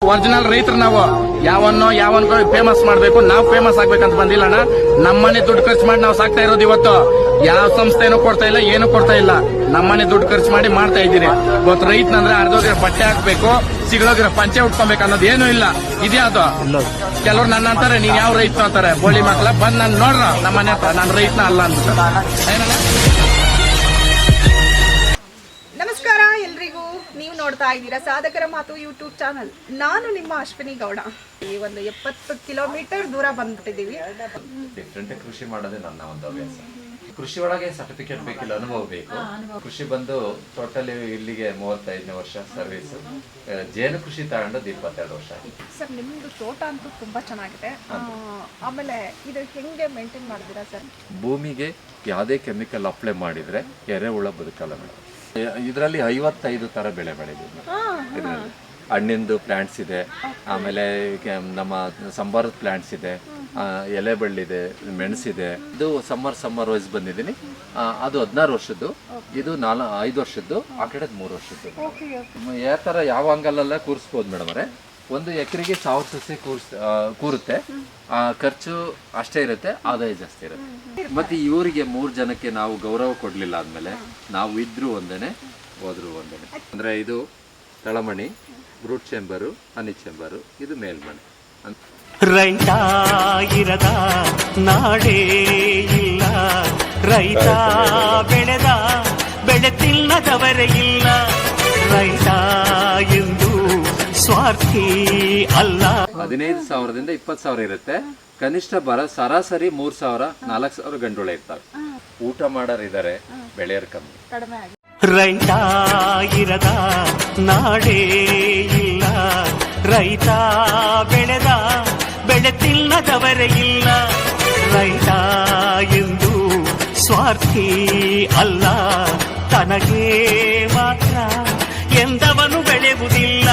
Original ರೈತರು ನಾವು ಯಾವನ್ ಫೇಮಸ್ ಮಾಡ್ಬೇಕು, ನಾವು ಫೇಮಸ್ ಆಗ್ಬೇಕಂತ ಬಂದಿಲ್ಲ ಅಣ್ಣ. ನಮ್ಮನೆ ದುಡ್ಡು ಖರ್ಚು ಮಾಡಿ ನಾವು ಸಾಕ್ತಾ ಇರೋದು. ಇವತ್ತು ಯಾವ ಸಂಸ್ಥೆನೂ ಕೊಡ್ತಾ ಇಲ್ಲ, ಏನು ಕೊಡ್ತಾ ಇಲ್ಲ. ನಮ್ಮನೆ ದುಡ್ಡು ಖರ್ಚು ಮಾಡಿ ಮಾಡ್ತಾ ಇದ್ದೀರಿ. ಇವತ್ತು ರೈತನಂದ್ರೆ ಅರ್ಧೋಗಿರೋ ಬಟ್ಟೆ ಹಾಕ್ಬೇಕು, ಸಿಗೋಗಿರೋ ಪಂಚೆ ಉಟ್ಕೊಬೇಕು ಅನ್ನೋದು ಏನೂ ಇಲ್ಲ. ಇದ್ಯಾವುದು ಕೆಲವ್ರು ನನ್ನ ಅಂತಾರೆ, ನೀನ್ ಯಾವ ರೈತ ಅಂತಾರೆ. ಬೋಳಿ ಮಕ್ಕಳ ಬಂದ್ ನಾನು ನೋಡ್ರ ನಮ್ಮನೆ ಹತ್ರ ನಾನು ರೈತನ ಅಲ್ಲ ಅಂತ. ನಮಸ್ಕಾರ ಎಲ್ರಿಗೂ. ನೀವು ನೋಡ್ತಾ ಇದ್ದೀರಾ ಸಾಧಕರ ಮಾತು ಯೂಟ್ಯೂಬ್ ಚಾನಲ್. ನಾನು ನಿಮ್ಮ ಅಶ್ವಿನಿ ಗೌಡ. ಈ ಒಂದು 70 ಕಿಲೋಮೀಟರ್ ದೂರ ಬಂದ್ಬಿಟ್ಟಿದೀವಿ. ಡಿಫ್ರೆಂಟ್ ಕೃಷಿ ಮಾಡೋದೇ ನನ್ನ ಒಂದು ಹವ್ಯಾಸ. ಕೃಷಿ ಒಳಗೆ ಸರ್ಟಿಫಿಕೇಟ್ ಬೇಕಿಲ್ಲ, ಅನುಭವ ಬೇಕು. ಕೃಷಿ ಬಂದು ಟೋಟಲಿ ಇಲ್ಲಿಗೆ 35ನೇ ವರ್ಷ ಸರ್ವಿಸ್. ಜೇನು ಕೃಷಿ ತಗೊಂಡು 22 ವರ್ಷ ಆಗಿದೆ. ಸರ್ ನಿಮ್ದು ತೋಟ ಅಂತೂ ತುಂಬಾ ಚೆನ್ನಾಗಿದೆ. ಆಮೇಲೆ ಇದು ಹೆಂಗೆ ಮೇಂಟೈನ್ ಮಾಡಿದಿರಾ ಸರ್? ಭೂಮಿಗೆ ಯಾವುದೇ ಕೆಮಿಕಲ್ ಅಪ್ಲೈ ಮಾಡಿದ್ರೆ ಎರೆಹುಳ ಬದುಕಲ್ಲ ಮೇಡಮ್. ಇದರಲ್ಲಿ 55 ತರ ಬೆಳೆ ಬೆಳೆದಿದೆ. ಇದರಲ್ಲಿ ಹಣ್ಣಿಂದು ಪ್ಲಾಂಟ್ಸ್ ಇದೆ, ಆಮೇಲೆ ನಮ್ಮ ಸಂಬಾರದ ಪ್ಲಾಂಟ್ಸ್ ಇದೆ, ಎಲೆ ಬಳ್ಳಿದೆ, ಮೆಣಸಿದೆ. ಇದು ಸಮ್ಮರ್ ವೈಸ್ ಬಂದಿದ್ದೀನಿ. ಅದು 16 ವರ್ಷದ್ದು, ಇದು 5 ವರ್ಷದ್ದು, ಆ ಕಡೆ 3 ವರ್ಷದ್ದು. ಯಾವ ತರ ಯಾವ ಅಂಗಲೆಲ್ಲ ಕೂರಿಸ್ಬೋದು ಮೇಡಮ್ ಅವರೇ. 1 ಎಕರೆಗೆ 1000 ಸಸಿ ಕೂರುತ್ತೆ. ಖರ್ಚು ಅಷ್ಟೇ ಇರುತ್ತೆ, ಆದಾಯ ಜಾಸ್ತಿ ಇರುತ್ತೆ. ಮತ್ತೆ ಇವರಿಗೆ 3 ಜನಕ್ಕೆ ನಾವು ಗೌರವ ಕೊಡ್ಲಿಲ್ಲ ಆದ್ಮೇಲೆ ನಾವು ಇದ್ರು ಒಂದೇನೆ, ಹೋದ್ರು ಒಂದೇನೆ. ಅಂದ್ರೆ ಇದು ತಳಮಣಿ, ರೂಟ್ ಚೇಂಬರು, ಹನಿ ಚೇಂಬರು, ಇದು ಮೇಲ್ಮಣಿ. ರೈತ ಇರದ ನಾಡೇ ಇಲ್ಲ, ರೈತ ಬೆಳೆದ ಬೆಳೆ ತಿನ್ನದವರೇ ಇಲ್ಲ. ರೈತ ಎಂದು ಸ್ವಾರ್ಥಿ ಅಲ್ಲ. 15,000ದಿಂದ 20,000 ಇರುತ್ತೆ. ಕನಿಷ್ಠ ಸರಾಸರಿ 3,000 4,000 ಗಂಡುಳ ಇರ್ತಾರೆ. ಊಟ ಮಾಡೋರಿದ್ದಾರೆ, ಬೆಳೆಯರ್ ಕಮ್ಮಿ. ರೈತ ಇರದ ನಾಡೇ ಇಲ್ಲ, ರೈತ ಬೆಳೆದ ಬೆಳೆ ತಿನ್ನದವರೇ ಇಲ್ಲ. ರೈತ ಎಂದು ಸ್ವಾರ್ಥಿ ಅಲ್ಲ, ತನಗೆ ಮಾತ್ರ ಎಂದವನು ಬೆಳೆಯುವುದಿಲ್ಲ.